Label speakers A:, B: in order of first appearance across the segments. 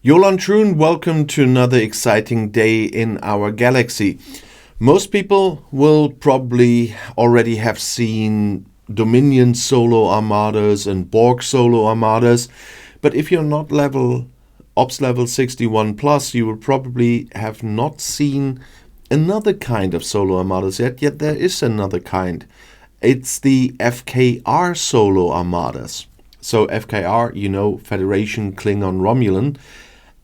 A: Jolan Troon, welcome to another exciting day in our galaxy. Most people will probably already have seen Dominion Solo Armadas and Borg Solo Armadas, but if you're not Ops level 61 plus, you will probably have not seen another kind of Solo Armadas yet there is another kind. It's the FKR Solo Armadas. So FKR, you know, Federation Klingon Romulan,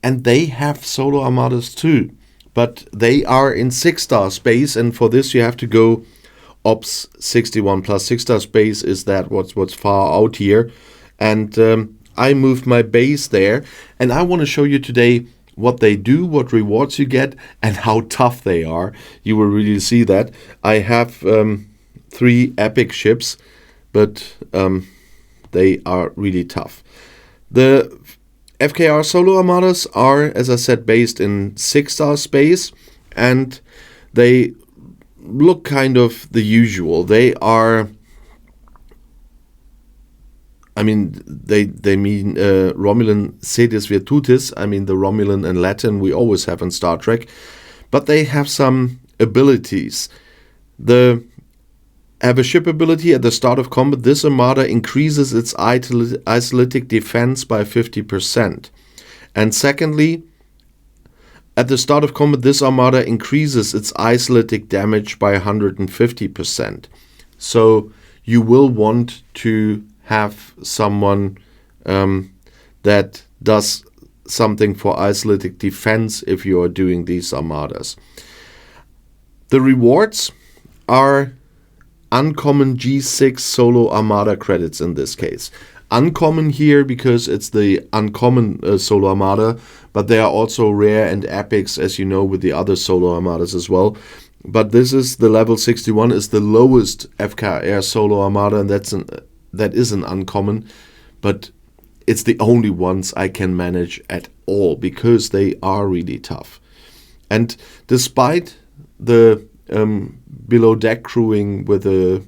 A: and they have Solo Armadas too, but they are in 6-star space, and for this you have to go Ops 61 plus. 6-star space is that what's far out here, and I moved my base there, and I want to show you today what they do, what rewards you get, and how tough they are. You will really see that. I have 3 epic ships, but they are really tough. The FKR Solo Armadas are, as I said, based in 6-star space, and they look kind of the usual. They are, they mean Romulan sedis virtutis, the Romulan and Latin we always have in Star Trek, but they have some abilities. Have a ship ability at the start of combat. This Armada increases its isolytic defense by 50%. And secondly, at the start of combat, this Armada increases its isolytic damage by 150%. So you will want to have someone that does something for isolytic defense if you are doing these Armadas. The rewards are uncommon G6 Solo Armada credits in this case. Uncommon here because it's the uncommon Solo Armada, but they are also rare and epics, as you know, with the other Solo Armadas as well. But this is the level 61 is the lowest FKR Solo Armada, and that is an uncommon, but it's the only ones I can manage at all because they are really tough. And despite the below deck crewing with the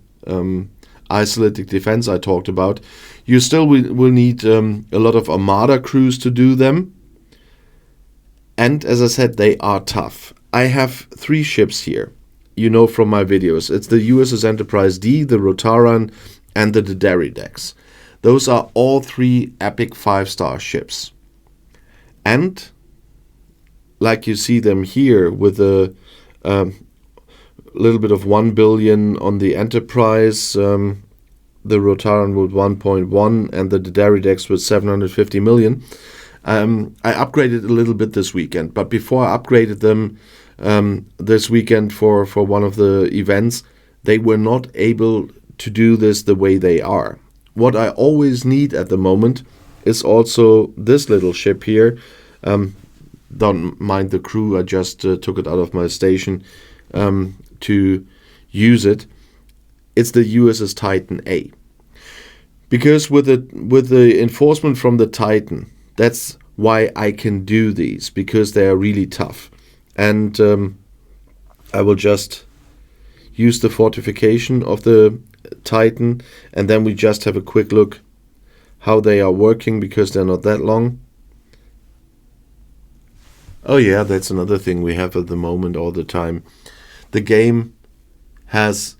A: isolytic defense I talked about, you still will need a lot of Armada crews to do them. And as I said, they are tough. I have 3 ships here, you know from my videos. It's the USS Enterprise D, the Rotaran, and the Directives. Those are all 3 epic 5-star ships. And like you see them here with the little bit of 1 billion on the Enterprise, the Rotaran with 1.1 and the Directives with 750 million. I upgraded a little bit this weekend, but before I upgraded them this weekend for one of the events, they were not able to do this the way they are. What I always need at the moment is also this little ship here. Don't mind the crew, I just took it out of my station to use it. It's the USS Titan A, because with the enforcement from the Titan, that's why I can do these, because they are really tough. And I will just use the fortification of the Titan, and then we just have a quick look how they are working, because they're not that long. Oh yeah, that's another thing we have at the moment all the time. The game has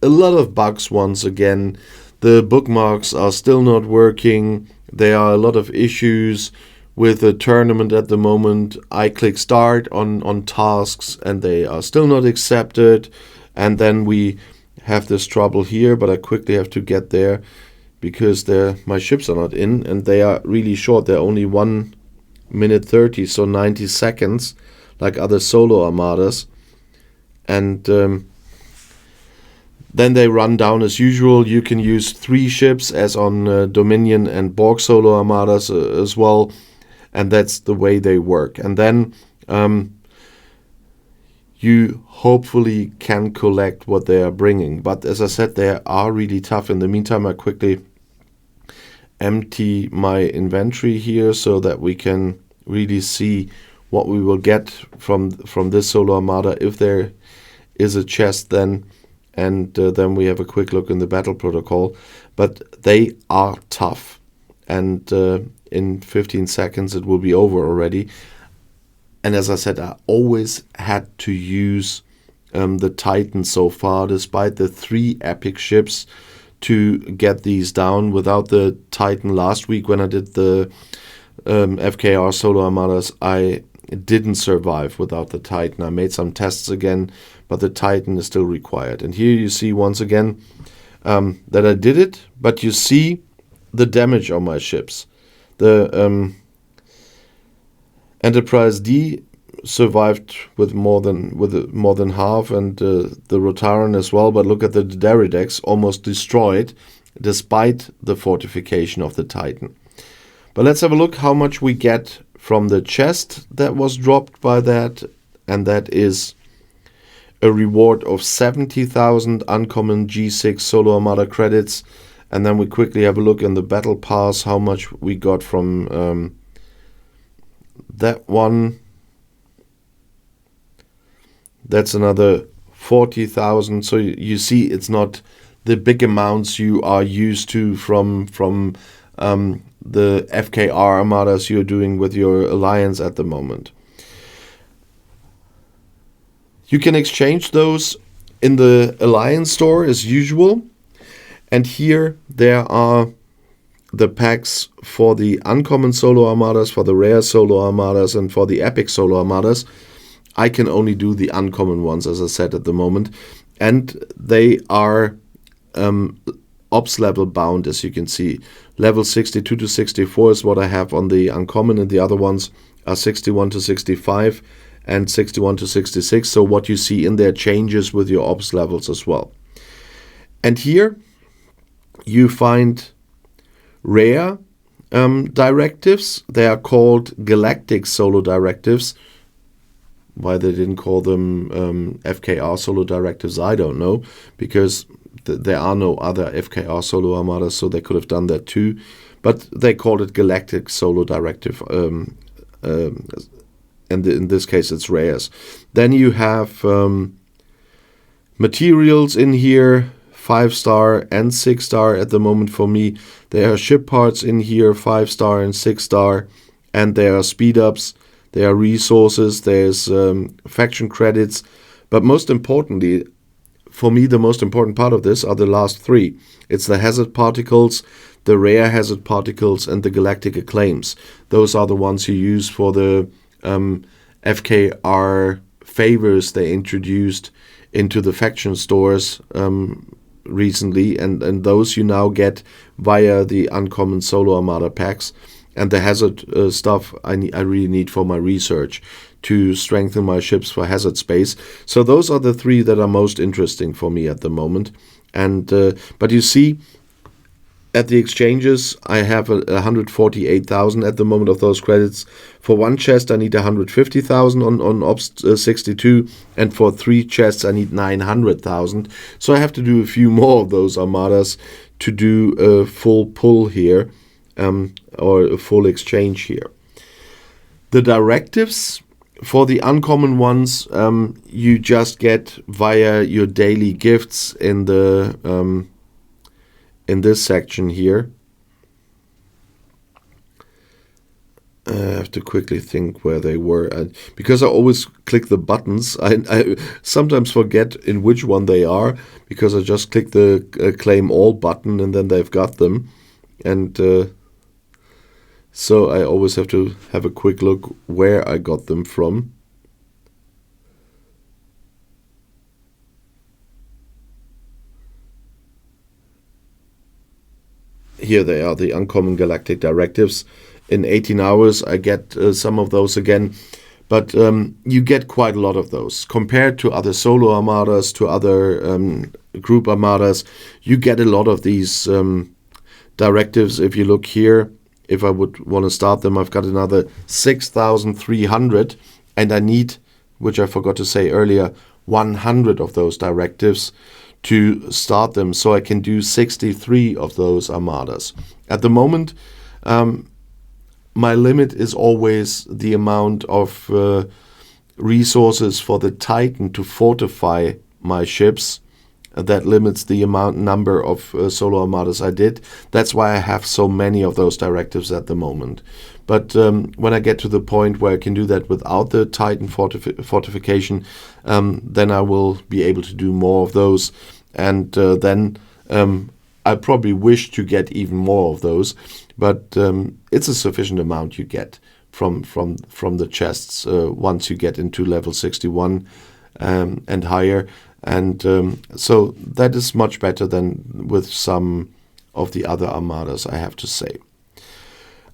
A: a lot of bugs once again. The bookmarks are still not working. There are a lot of issues with the tournament at the moment. I click start on tasks and they are still not accepted. And then we have this trouble here, but I quickly have to get there because my ships are not in, and they are really short. They're only 1 minute 30, so 90 seconds, like other Solo Armadas. And then they run down as usual. You can use 3 ships as on Dominion and Borg Solo Armadas as well, and that's the way they work. And then you hopefully can collect what they are bringing. But as I said, they are really tough. In the meantime, I quickly empty my inventory here so that we can really see what we will get from this Solo Armada, if there is a chest then, and then we have a quick look in the battle protocol. But they are tough, and in 15 seconds it will be over already. And as I said, I always had to use the Titan so far, despite the 3 epic ships, to get these down. Without the Titan last week when I did the FKR Solo Armadas, I didn't survive without the Titan. I made some tests again, but the Titan is still required. And here you see once again that I did it, but you see the damage on my ships. The Enterprise D survived with more than half, and the Rotaran as well. But look at the Directives, almost destroyed, despite the fortification of the Titan. But let's have a look how much we get from the chest that was dropped by that, and that is a reward of 70,000 uncommon G6 Solo Armada credits. And then we quickly have a look in the battle pass how much we got from that one. That's another 40,000. So you see, it's not the big amounts you are used to from the FKR Armadas you're doing with your alliance at the moment. You can exchange those in the alliance store as usual. And here there are the packs for the uncommon Solo Armadas, for the rare Solo Armadas, and for the epic Solo Armadas. I can only do the uncommon ones, as I said, at the moment. And they are ops level bound, as you can see. Level 62 to 64 is what I have on the uncommon, and the other ones are 61 to 65 and 61 to 66. So what you see in there changes with your ops levels as well. And here you find rare directives. They are called Galactic Solo Directives. Why they didn't call them FKR Solo Directives, I don't know, because there are no other FKR Solo Armadas, so they could have done that too. But they called it Galactic Solo Directive, and in this case it's rares. Then you have materials in here, 5-star and 6-star at the moment for me. There are ship parts in here, 5-star and 6-star, and there are speed-ups, there are resources, there's faction credits. But most importantly, for me, the most important part of this are the last 3. It's the hazard particles, the rare hazard particles, and the galactic acclaims. Those are the ones you use for the FKR favors they introduced into the faction stores recently, and those you now get via the uncommon Solo Armada packs. And the hazard stuff I really need for my research to strengthen my ships for hazard space. So those are the 3 that are most interesting for me at the moment. And but you see, at the exchanges, I have 148,000 at the moment of those credits. For 1 chest, I need 150,000 on Ops 62, and for 3 chests, I need 900,000. So I have to do a few more of those Armadas to do a full pull here, or a full exchange here. The directives for the uncommon ones, you just get via your daily gifts in the in this section here. I have to quickly think where they were, because I always click the buttons. I sometimes forget in which one they are, because I just click the claim all button and then they've got them, and so I always have to have a quick look where I got them from. Here they are, the uncommon galactic directives. In 18 hours I get some of those again, but you get quite a lot of those. Compared to other solo armadas, to other group armadas, you get a lot of these directives. If you look here, if I would want to start them, I've got another 6,300, and I need, which I forgot to say earlier, 100 of those directives to start them, so I can do 63 of those armadas. At the moment, my limit is always the amount of resources for the Titan to fortify my ships that limits the number of Solo Armadas I did. That's why I have so many of those directives at the moment. But when I get to the point where I can do that without the Titan fortification, then I will be able to do more of those. And then I probably wish to get even more of those. But it's a sufficient amount you get from the chests once you get into level 61 and higher. And so that is much better than with some of the other Armadas, I have to say.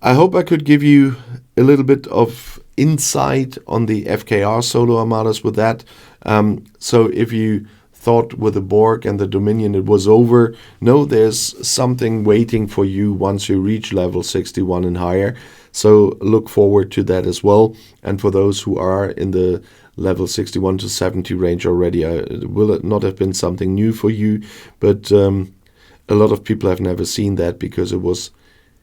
A: I hope I could give you a little bit of insight on the FKR Solo Armadas with that. So if you thought with the Borg and the Dominion it was over, no, there's something waiting for you once you reach level 61 and higher. So look forward to that as well. And for those who are in the level 61 to 70 range already, it will not have been something new for you, but a lot of people have never seen that because it was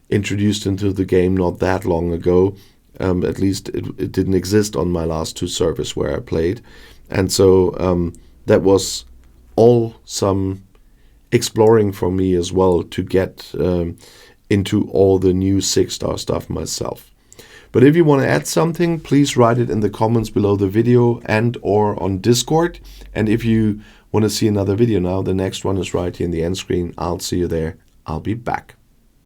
A: introduced into the game not that long ago. At least it didn't exist on my last 2 servers where I played. And so that was all some exploring for me as well to get into all the new 6-star stuff myself. But if you want to add something, please write it in the comments below the video and or on Discord. And if you want to see another video now, the next one is right here in the end screen. I'll see you there. I'll be back.